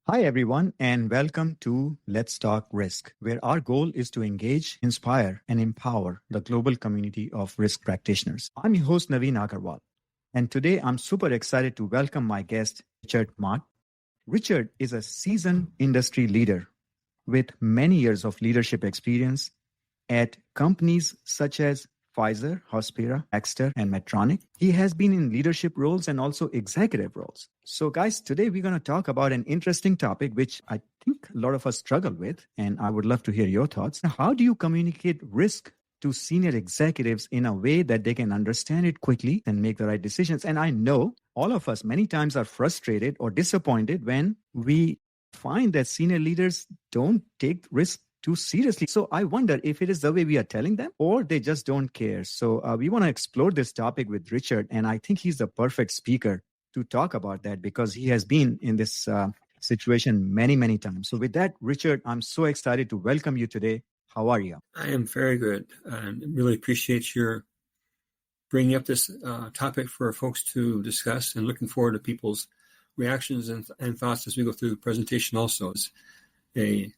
Hi, everyone, and welcome to Let's Talk Risk, where our goal is to engage, inspire, and empower the global community of risk practitioners. I'm your host, Naveen Agarwal, and today I'm super excited to welcome my guest, Richard Mott. Richard is a seasoned industry leader with many years of leadership experience at companies such as Pfizer, Hospira, Baxter, and Medtronic. He has been in leadership roles and also executive roles. So, guys, today we're going to talk about an interesting topic which I think a lot of us struggle with, and I would love to hear your thoughts. How do you communicate risk to senior executives in a way that they can understand it quickly and make the right decisions? And I know all of us many times are frustrated or disappointed when we find that senior leaders don't take risk too seriously. So I wonder if it is the way we are telling them or they just don't care. So we want to explore this topic with Richard, and I think he's the perfect speaker to talk about that because he has been in this situation many, many times. So with that, Richard, I'm so excited to welcome you today. How are you? I am very good. I really appreciate your bringing up this topic for folks to discuss, and looking forward to people's reactions and thoughts as we go through the presentation also. It's a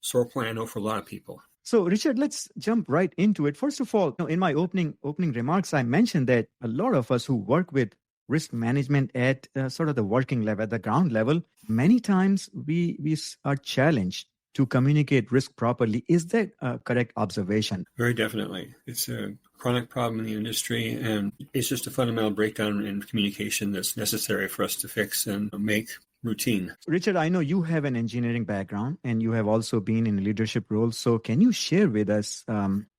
sore point, I know, for a lot of people. So, Richard, let's jump right into it. First of all, in my opening remarks, I mentioned that a lot of us who work with risk management at sort of the working level, at the ground level, many times we are challenged to communicate risk properly. Is that a correct observation? Very definitely. It's a chronic problem in the industry, and it's just a fundamental breakdown in communication that's necessary for us to fix and make routine. Richard, I know you have an engineering background and you have also been in leadership roles. So can you share with us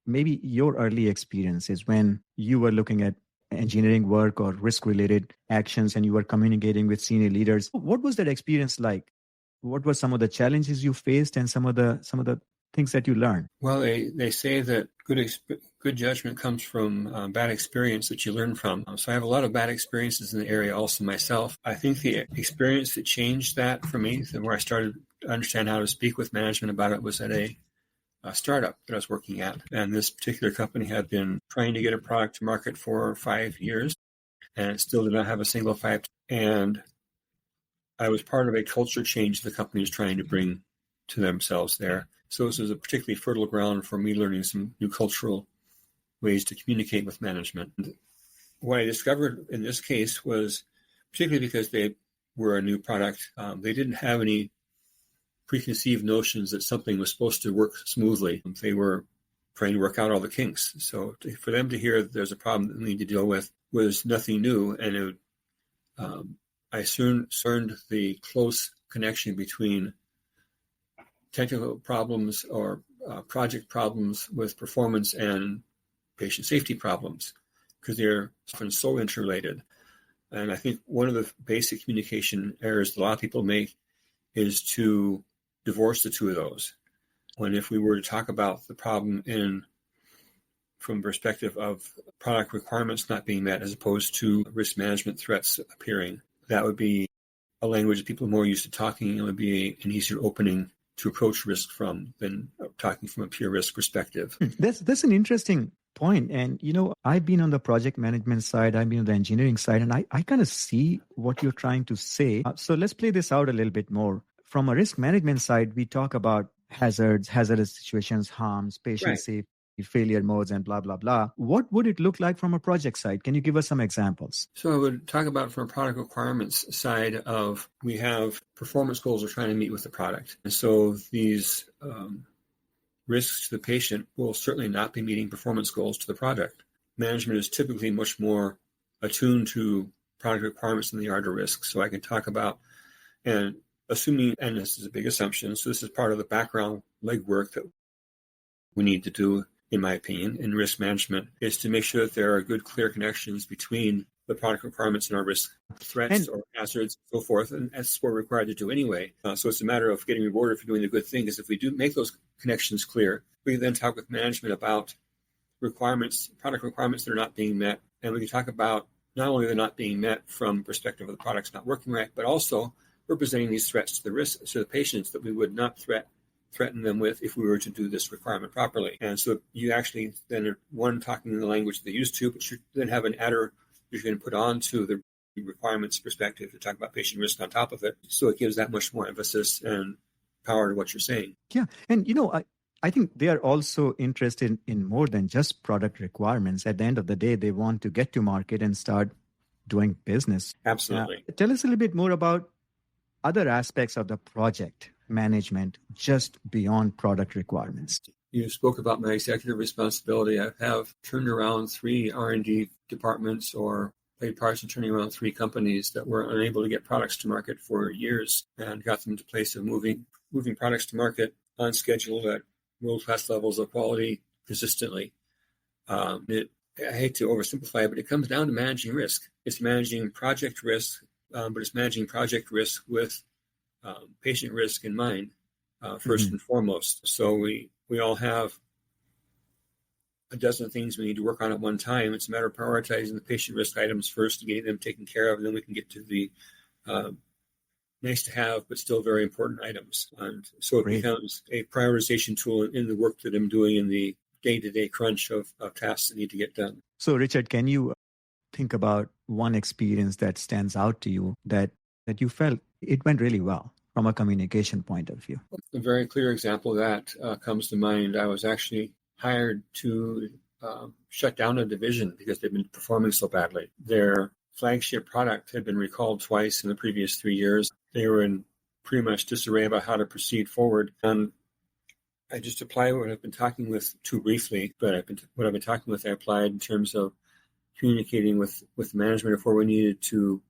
maybe your early experiences when you were looking at engineering work or risk-related actions and you were communicating with senior leaders? What was that experience like? What were some of the challenges you faced and some of the things that you learned? Well, they say that good judgment comes from bad experience that you learn from. So I have a lot of bad experiences in the area also myself. I think the experience that changed that for me, where I started to understand how to speak with management about it, was at a startup that I was working at. And this particular company had been trying to get a product to market for 5 years and still did not have a single 5. And I was part of a culture change the company was trying to bring to themselves there. So this was a particularly fertile ground for me learning some new cultural ways to communicate with management. And what I discovered in this case was, particularly because they were a new product, they didn't have any preconceived notions that something was supposed to work smoothly. They were trying to work out all the kinks. So for them to hear that there's a problem that we need to deal with was nothing new. And I soon learned the close connection between technical problems or project problems with performance and patient safety problems, because they're often so interrelated. And I think one of the basic communication errors that a lot of people make is to divorce the two of those. When if we were to talk about the problem from the perspective of product requirements not being met as opposed to risk management threats appearing, that would be a language that people are more used to talking. It would be an easier opening to approach risk from than talking from a pure risk perspective. That's an interesting point. And, I've been on the project management side, I've been on the engineering side, and I kind of see what you're trying to say. So let's play this out a little bit more. From a risk management side, we talk about hazardous situations, harms, patient safety, failure modes, and blah, blah, blah. What would it look like from a project side? Can you give us some examples? So I would talk about from a product requirements side of, we have performance goals we're trying to meet with the product. And so these risks to the patient will certainly not be meeting performance goals to the product. Management is typically much more attuned to product requirements than they are to risk. So I can talk about, and assuming, and this is a big assumption, so this is part of the background legwork that we need to do, in my opinion, in risk management, is to make sure that there are good, clear connections between the product requirements and our risk threats or hazards and so forth. And that's what we're required to do anyway. So it's a matter of getting rewarded for doing the good thing, because if we do make those connections clear, we can then talk with management about product requirements that are not being met. And we can talk about not only they're not being met from the perspective of the product's not working right, but also representing these threats to the patients that we would not threaten them with if we were to do this requirement properly. And so you actually then are, one, talking in the language they used to, but you then have an adder you're going to put on to the requirements perspective to talk about patient risk on top of it. So it gives that much more emphasis and power to what you're saying. Yeah. And, I think they are also interested in more than just product requirements. At the end of the day, they want to get to market and start doing business. Absolutely. Tell us a little bit more about other aspects of the project management just beyond product requirements. You spoke about my executive responsibility. I have turned around 3 R&D departments or played parts in turning around 3 companies that were unable to get products to market for years and got them to place of moving products to market on schedule at world-class levels of quality consistently. I hate to oversimplify it, but it comes down to managing risk. It's managing project risk, but it's managing project risk with patient risk in mind, first and foremost. So we all have a dozen things we need to work on at one time. It's a matter of prioritizing the patient risk items first and getting them taken care of, and then we can get to the nice to have, but still very important items. And so it becomes a prioritization tool in the work that I'm doing in the day-to-day crunch of tasks that need to get done. So Richard, can you think about one experience that stands out to you that you felt it went really well from a communication point of view? A very clear example of that comes to mind. I was actually hired to shut down a division because they've been performing so badly. Their flagship product had been recalled twice in the previous 3 years. They were in pretty much disarray about how to proceed forward. And I just applied what I've been talking with too briefly, but what I've been talking with, I applied in terms of communicating with management before we needed to.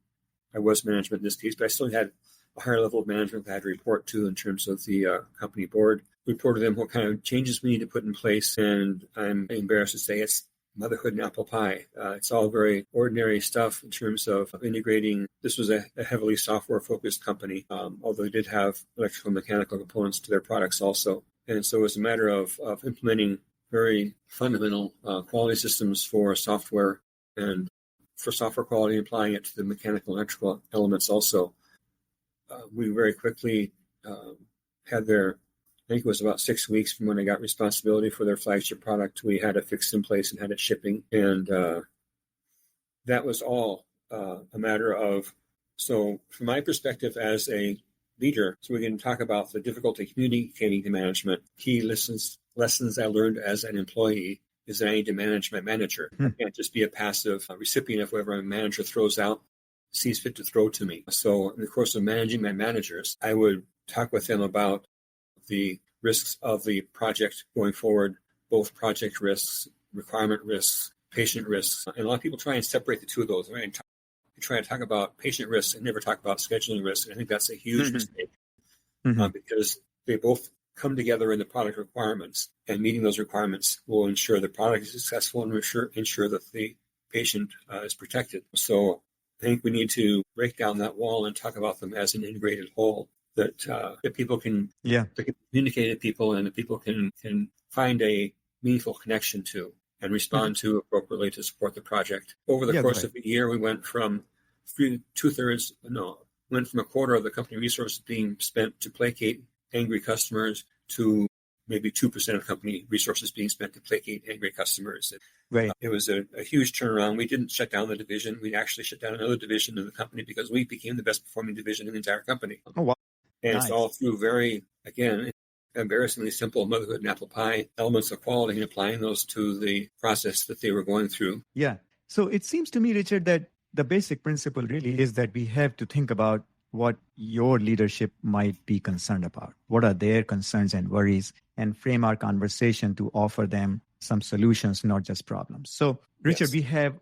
I was management in this case, but I still had a higher level of management that I had to report to in terms of the company board. Reported to them what kind of changes we need to put in place, and I'm embarrassed to say it's motherhood and apple pie. It's all very ordinary stuff in terms of integrating. This was a heavily software-focused company, although they did have electrical and mechanical components to their products also. And so it was a matter of implementing very fundamental quality systems for software and for software quality, applying it to the mechanical and electrical elements also. We very quickly had I think it was about 6 weeks from when I got responsibility for their flagship product. We had it fixed in place and had it shipping. And that was all a matter of, so from my perspective as a leader, so we can talk about the difficulty communicating to management. Key lessons I learned as an employee is that I need to manage my manager. I can't just be a passive recipient of whatever my manager throws out, sees fit to throw to me. So in the course of managing my managers, I would talk with them about the risks of the project going forward, both project risks, requirement risks, patient risks. And a lot of people try and separate the two of those. Right? They try to talk about patient risks and never talk about scheduling risks. And I think that's a huge mistake because they both come together in the product requirements, and meeting those requirements will ensure the product is successful and ensure that the patient is protected. So I think we need to break down that wall and talk about them as an integrated whole that people can, communicate to people and that people can find a meaningful connection to and respond to appropriately to support the project. Over the course of a year, we went from a quarter of the company resources being spent to placate angry customers to maybe 2% of company resources being spent to placate angry customers. Right. It was a huge turnaround. We didn't shut down the division. We actually shut down another division in the company because we became the best performing division in the entire company. Oh, wow. And It's all through very, again, embarrassingly simple motherhood and apple pie elements of quality and applying those to the process that they were going through. Yeah. So it seems to me, Richard, that the basic principle really is that we have to think about what your leadership might be concerned about. What are their concerns and worries, and frame our conversation to offer them some solutions, not just problems. So, Richard, we have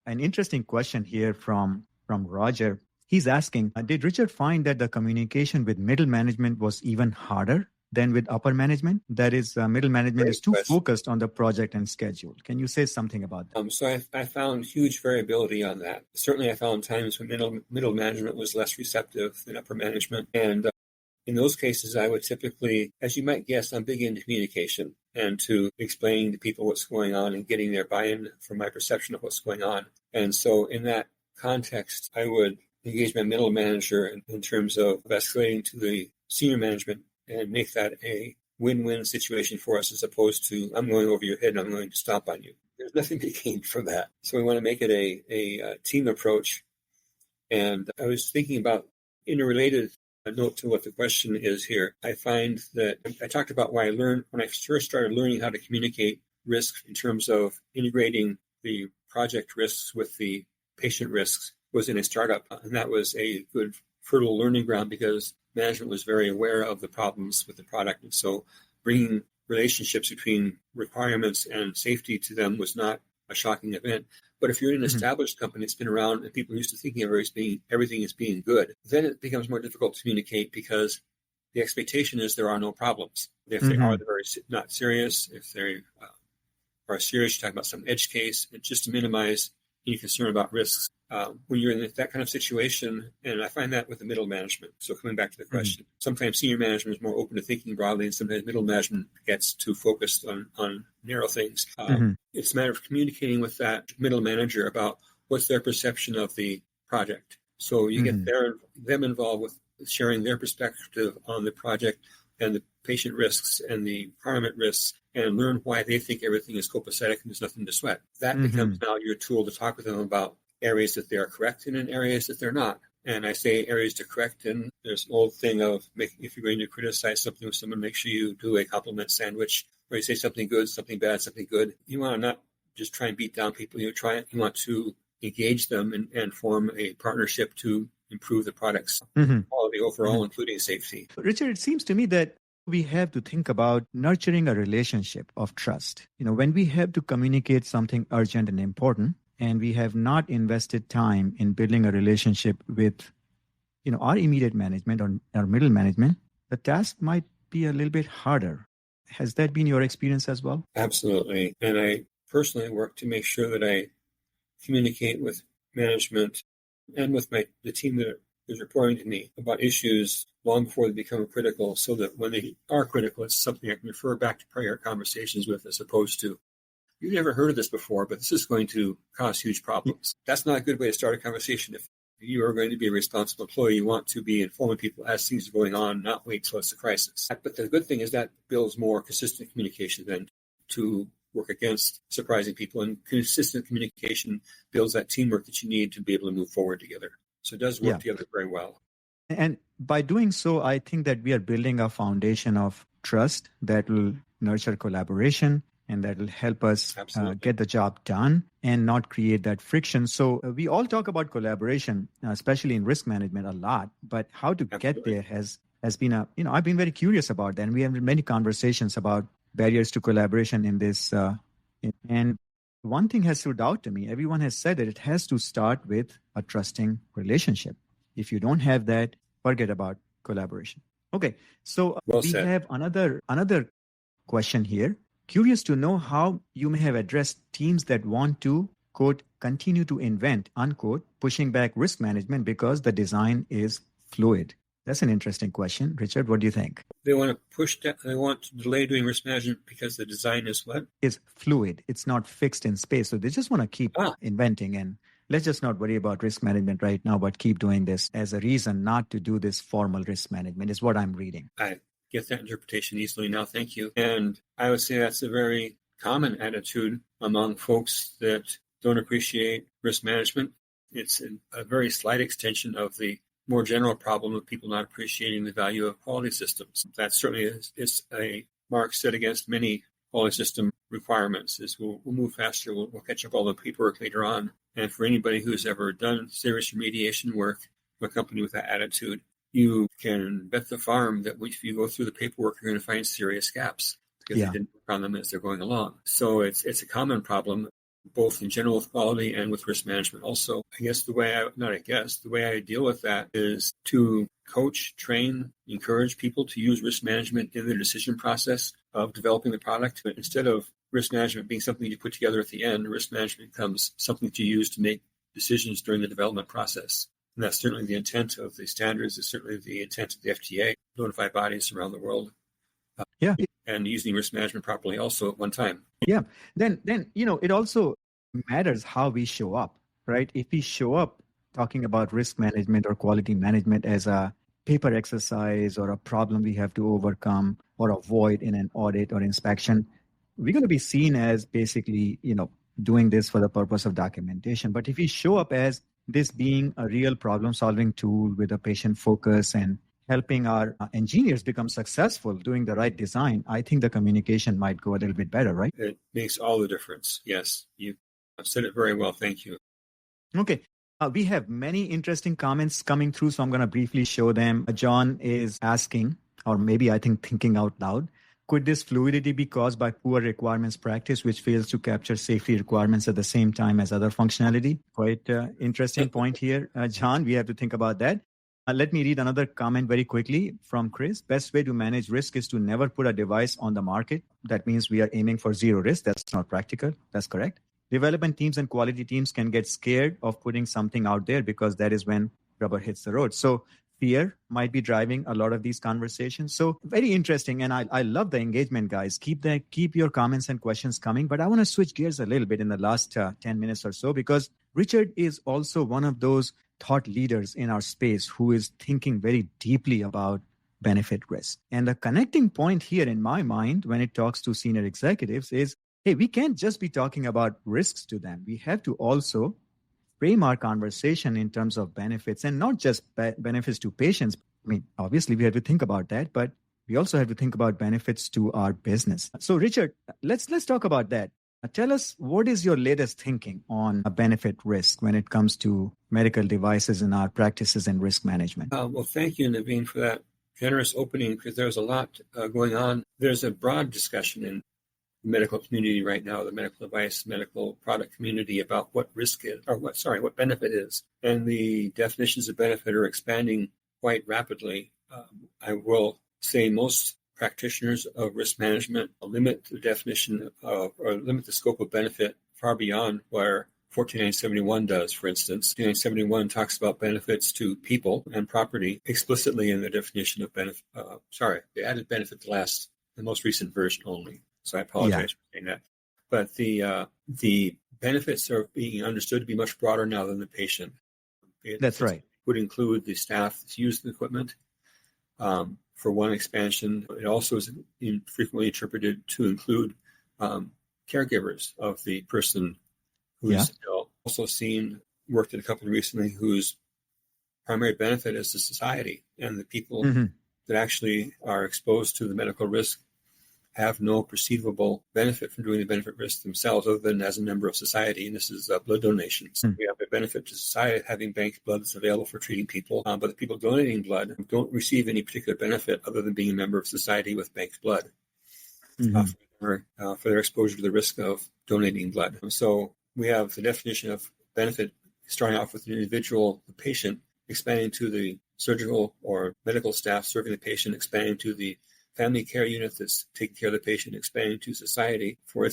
an interesting question here from Roger. He's asking, did Richard find that the communication with middle management was even harder than with upper management? That is, middle management is too focused on the project and schedule. Can you say something about that? So I found huge variability on that. Certainly I found times when middle management was less receptive than upper management. And in those cases, I would typically, as you might guess, I'm big into communication and to explaining to people what's going on and getting their buy-in from my perception of what's going on. And so in that context, I would engage my middle manager in terms of escalating to the senior management and make that a win-win situation for us as opposed to, I'm going over your head and I'm going to stomp on you. There's nothing to be gained from that. So we want to make it a team approach And I was thinking about, in a related note to what the question is here, I find that I talked about why I learned when I first started learning how to communicate risk in terms of integrating the project risks with the patient risks was in a startup. And that was a good fertile learning ground because management was very aware of the problems with the product. And so bringing relationships between requirements and safety to them was not a shocking event. But if you're in an established company that's been around and people are used to thinking of everything as being good, then it becomes more difficult to communicate because the expectation is there are no problems. If they are, they're very not serious. If they are serious, you're talking about some edge case, and just to minimize any concern about risks. When you're in that kind of situation, and I find that with the middle management. So coming back to the question, sometimes senior management is more open to thinking broadly, and sometimes middle management gets too focused on narrow things. It's a matter of communicating with that middle manager about what's their perception of the project. So you get them involved with sharing their perspective on the project and the patient risks and the requirement risks, and learn why they think everything is copacetic and there's nothing to sweat. That becomes now your tool to talk with them about areas that they are correct in and areas that they're not. And I say areas to correct in. There's an old thing of if you're going to criticize something with someone, make sure you do a compliment sandwich where you say something good, something bad, something good. You want to not just try and beat down people. You want to engage them and form a partnership to improve the product's quality overall, including safety. Richard, it seems to me that we have to think about nurturing a relationship of trust. When we have to communicate something urgent and important, and we have not invested time in building a relationship with, our immediate management or our middle management, the task might be a little bit harder. Has that been your experience as well? Absolutely. And I personally work to make sure that I communicate with management and with the team that is reporting to me about issues long before they become critical, so that when they are critical, it's something I can refer back to prior conversations with, as opposed to, you've never heard of this before, but this is going to cause huge problems. That's not a good way to start a conversation. If you are going to be a responsible employee, you want to be informing people as things are going on, not wait till it's a crisis. But the good thing is that builds more consistent communication than to work against surprising people. And consistent communication builds that teamwork that you need to be able to move forward together. So it does work together very well. And by doing so, I think that we are building a foundation of trust that will nurture collaboration, and that will help us get the job done and not create that friction. So we all talk about collaboration, especially in risk management, a lot, but how to get there has been I've been very curious about that. And we have many conversations about barriers to collaboration in this. And one thing has stood out to me. Everyone has said that it has to start with a trusting relationship. If you don't have that, forget about collaboration. Okay, so we have another question here. Curious to know how you may have addressed teams that want to, quote, continue to invent, unquote, pushing back risk management because the design is fluid. That's an interesting question. Richard, what do you think? They want to delay doing risk management because the design is what? Is fluid. It's not fixed in space. So they just want to keep inventing, and let's just not worry about risk management right now, but keep doing this as a reason not to do this formal risk management is what I'm reading. I get that interpretation easily now. Thank you. And I would say that's a very common attitude among folks that don't appreciate risk management. It's a very slight extension of the more general problem of people not appreciating the value of quality systems. That certainly is a mark set against many quality system requirements. Is we'll move faster, we'll catch up all the paperwork later on. And for anybody who's ever done serious remediation work for a company with that attitude, you can bet the farm that if you go through the paperwork, you're going to find serious gaps because they didn't work on them as they're going along. So it's a common problem, both in general with quality and with risk management. Also, the way I deal with that is to coach, train, encourage people to use risk management in their decision process of developing the product. But instead of risk management being something you put together at the end, risk management becomes something to use to make decisions during the development process. And that's certainly the intent of the standards. It's certainly the intent of the FDA, notified bodies around the world. And using risk management properly also at one time. Yeah. Then it also matters how we show up, right? If we show up talking about risk management or quality management as a paper exercise or a problem we have to overcome or avoid in an audit or inspection, we're going to be seen as basically, doing this for the purpose of documentation. But if we show up as this being a real problem-solving tool with a patient focus and helping our engineers become successful doing the right design, I think the communication might go a little bit better, right? It makes all the difference. Yes, you said it very well. Thank you. Okay. We have many interesting comments coming through, so I'm going to briefly show them. John is asking, or maybe I think thinking out loud, could this fluidity be caused by poor requirements practice, which fails to capture safety requirements at the same time as other functionality? Quite interesting point here, John. We have to think about that. Let me read another comment very quickly from Chris. Best way to manage risk is to never put a device on the market. That means we are aiming for zero risk. That's not practical. That's correct. Development teams and quality teams can get scared of putting something out there because that is when rubber hits the road. So fear might be driving a lot of these conversations. So very interesting. And I love the engagement, guys. Keep your comments and questions coming. But I want to switch gears a little bit in the last 10 minutes or so, because Richard is also one of those thought leaders in our space who is thinking very deeply about benefit risk. And the connecting point here in my mind when it talks to senior executives is, hey, we can't just be talking about risks to them. We have to also frame our conversation in terms of benefits, and not just benefits to patients. I mean, obviously we have to think about that, but we also have to think about benefits to our business. So Richard, let's talk about that. Tell us, what is your latest thinking on a benefit risk when it comes to medical devices in our practices and risk management? Well, thank you, Naveen, for that generous opening, because there's a lot going on. There's a broad discussion in the medical community right now, the medical device, medical product community, about what risk is, or what benefit is. And the definitions of benefit are expanding quite rapidly. I will say most practitioners of risk management limit the definition of, or limit the scope of benefit far beyond where 14971 does. For instance, 14971 talks about benefits to people and property explicitly in the definition of benefit. They added benefit to the most recent version only. So I apologize for saying that. But the benefits are being understood to be much broader now than the patient. That's right. It would include the staff that's used the equipment. For one expansion, it also is frequently interpreted to include caregivers of the person who's ill. Also worked at a company recently whose primary benefit is the society, and the people that actually are exposed to the medical risk have no perceivable benefit from doing the benefit risk themselves, other than as a member of society. And this is blood donations. We have a benefit to society having bank blood that's available for treating people, but the people donating blood don't receive any particular benefit other than being a member of society with banked blood for their exposure to the risk of donating blood. So we have the definition of benefit starting off with the individual, the patient, expanding to the surgical or medical staff serving the patient, expanding to the family care unit that's taking care of the patient, expanding to society for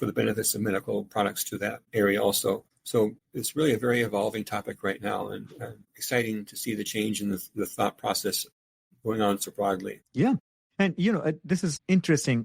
the benefits of medical products to that area also. So it's really a very evolving topic right now, and exciting to see the change in the thought process going on so broadly. Yeah. And, this is interesting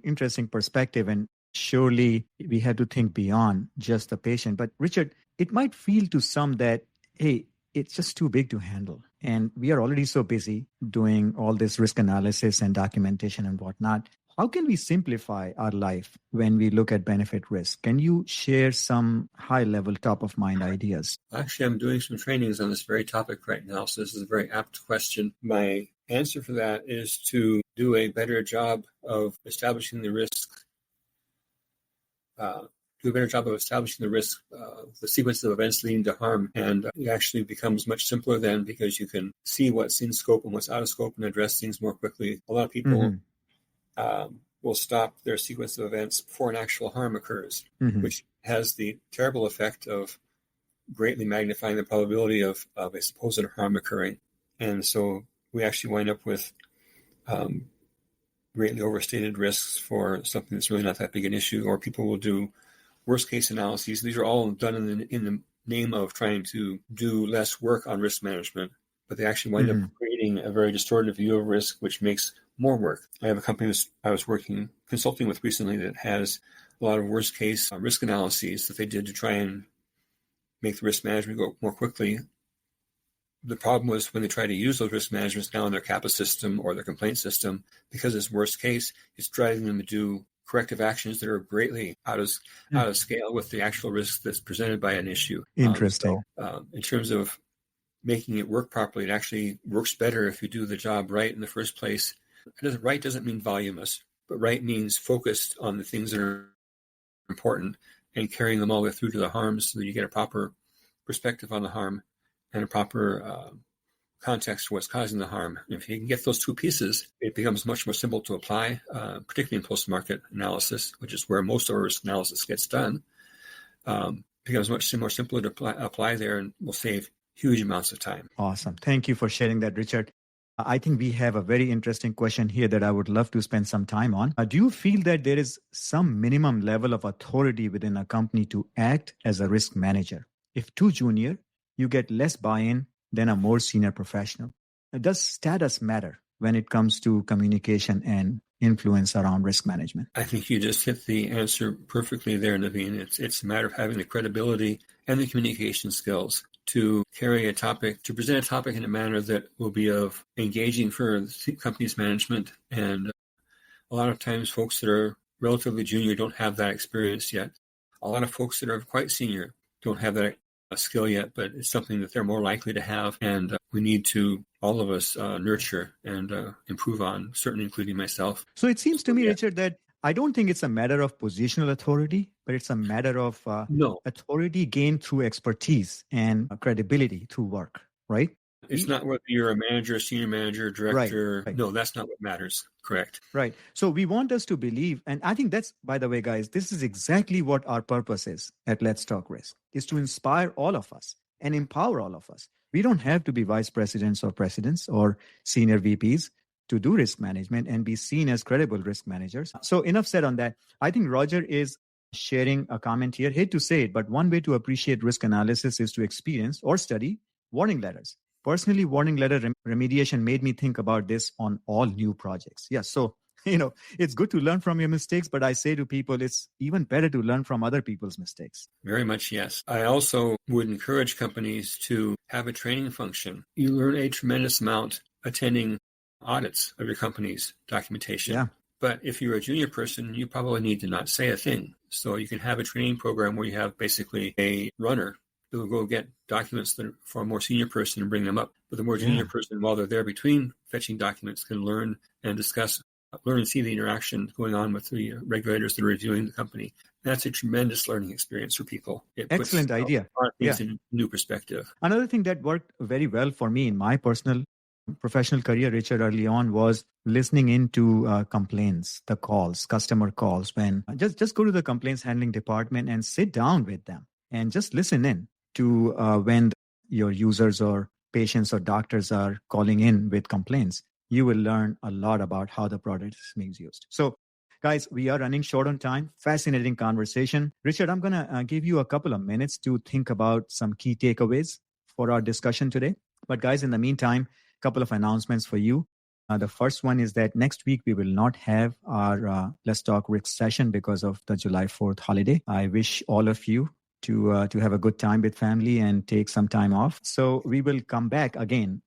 perspective, and surely we have to think beyond just the patient. But Richard, it might feel to some that, hey, it's just too big to handle. And we are already so busy doing all this risk analysis and documentation and whatnot. How can we simplify our life when we look at benefit risk? Can you share some high-level, top-of-mind ideas? Actually, I'm doing some trainings on this very topic right now, so this is a very apt question. My answer for that is to do a better job of establishing the risk, the sequence of events leading to harm. And it actually becomes much simpler then, because you can see what's in scope and what's out of scope and address things more quickly. A lot of people will stop their sequence of events before an actual harm occurs, which has the terrible effect of greatly magnifying the probability of a supposed harm occurring. And so we actually wind up with greatly overstated risks for something that's really not that big an issue, or people will do worst case analyses. These are all done in the name of trying to do less work on risk management, but they actually wind up creating a very distorted view of risk, which makes more work. I have a company I was consulting with recently that has a lot of worst case risk analyses that they did to try and make the risk management go more quickly. The problem was when they try to use those risk managements now in their CAPA system or their complaint system, because it's worst case, it's driving them to do corrective actions that are greatly out of scale with the actual risk that's presented by an issue. Interesting. In terms of making it work properly, it actually works better if you do the job right in the first place. Right doesn't mean voluminous, but right means focused on the things that are important and carrying them all the way through to the harms so that you get a proper perspective on the harm and a proper context for what's causing the harm. And if you can get those two pieces, it becomes much more simple to apply, particularly in post-market analysis, which is where most of our risk analysis gets done. It becomes much more simpler to apply there and will save huge amounts of time. Awesome. Thank you for sharing that, Richard. I think we have a very interesting question here that I would love to spend some time on. Do you feel that there is some minimum level of authority within a company to act as a risk manager? If too junior, you get less buy-in than a more senior professional. Does status matter when it comes to communication and influence around risk management? I think you just hit the answer perfectly there, Naveen. It's a matter of having the credibility and the communication skills to carry a topic, to present a topic in a manner that will be of engaging for the company's management. And a lot of times folks that are relatively junior don't have that experience yet. A lot of folks that are quite senior don't have that skill yet, but it's something that they're more likely to have. And we need to, all of us, nurture and improve on, certainly including myself. So it seems to me, Richard, that I don't think it's a matter of positional authority, but it's a matter of authority gained through expertise and credibility through work, right? It's not whether you're a manager, senior manager, director. Right. No, that's not what matters. Correct. Right. So we want us to believe, and I think that's, by the way, guys, this is exactly what our purpose is at Let's Talk Risk, is to inspire all of us and empower all of us. We don't have to be vice presidents or presidents or senior VPs to do risk management and be seen as credible risk managers. So enough said on that. I think Roger is sharing a comment here. Hate to say it, but one way to appreciate risk analysis is to experience or study warning letters. Personally, warning letter remediation made me think about this on all new projects. Yes. So, it's good to learn from your mistakes, but I say to people, it's even better to learn from other people's mistakes. Very much, yes. I also would encourage companies to have a training function. You learn a tremendous amount attending audits of your company's documentation. Yeah. But if you're a junior person, you probably need to not say a thing. So you can have a training program where you have basically a runner who will go get documents that are for a more senior person and bring them up. But the more junior person, while they're there between fetching documents, can learn and discuss, learn and see the interaction going on with the regulators that are reviewing the company. That's a tremendous learning experience for people. It Excellent puts idea. Things in new perspective. Another thing that worked very well for me in my personal professional career, Richard, early on was listening into complaints, the calls, customer calls. When just go to the complaints handling department and sit down with them and just listen in to when your users or patients or doctors are calling in with complaints. You will learn a lot about how the product is being used. So, guys, we are running short on time. Fascinating conversation. Richard, I'm going to give you a couple of minutes to think about some key takeaways for our discussion today. But guys, in the meantime, a couple of announcements for you. The first one is that next week we will not have our Let's Talk Risk session because of the July 4th holiday. I wish all of you to have a good time with family and take some time off. So we will come back again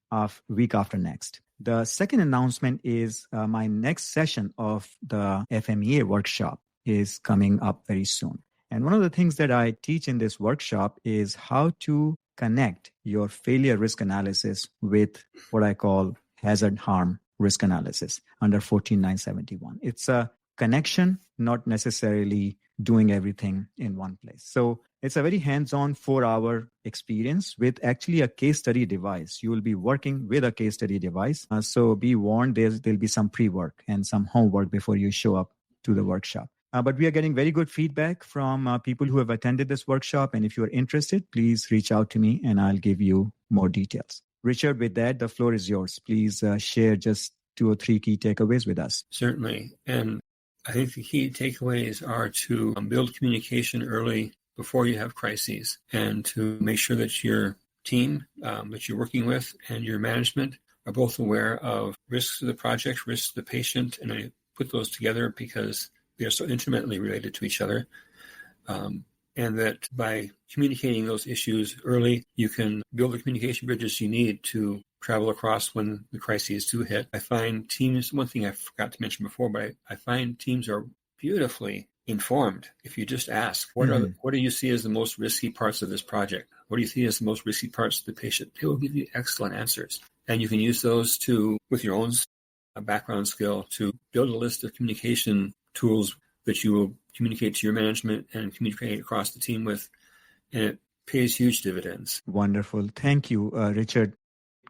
week after next. The second announcement is my next session of the FMEA workshop is coming up very soon. And one of the things that I teach in this workshop is how to connect your failure risk analysis with what I call hazard harm risk analysis under 14971. It's a connection, not necessarily doing everything in one place. So it's a very hands-on 4-hour experience with actually a case study device. You will be working with a case study device. So be warned, there'll be some pre-work and some homework before you show up to the workshop. But we are getting very good feedback from people who have attended this workshop. And if you're interested, please reach out to me and I'll give you more details. Richard, with that, the floor is yours. Please share just 2 or 3 key takeaways with us. Certainly. And I think the key takeaways are to build communication early before you have crises and to make sure that your team that you're working with and your management are both aware of risks of the project, risks of the patient. And I put those together because they are so intimately related to each other. And that by communicating those issues early, you can build the communication bridges you need to travel across when the crises do hit. I find teams, one thing I forgot to mention before, but I find teams are beautifully informed if you just ask, what do you see as the most risky parts of this project? What do you see as the most risky parts of the patient? They will give you excellent answers. And you can use those with your own background skill, to build a list of communication tools that you will communicate to your management and communicate across the team with. And it pays huge dividends. Wonderful. Thank you, Richard.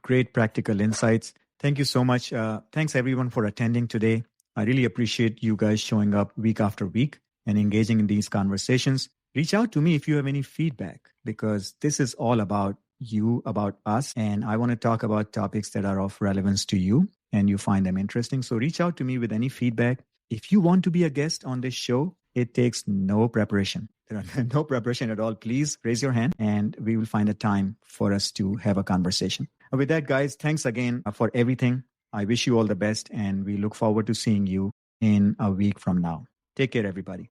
Great practical insights. Thank you so much. Thanks everyone for attending today. I really appreciate you guys showing up week after week and engaging in these conversations. Reach out to me if you have any feedback, because this is all about you, about us. And I want to talk about topics that are of relevance to you and you find them interesting. So reach out to me with any feedback. If you want to be a guest on this show, it takes no preparation. No preparation at all. Please raise your hand and we will find a time for us to have a conversation. With that, guys, thanks again for everything. I wish you all the best and we look forward to seeing you in a week from now. Take care, everybody.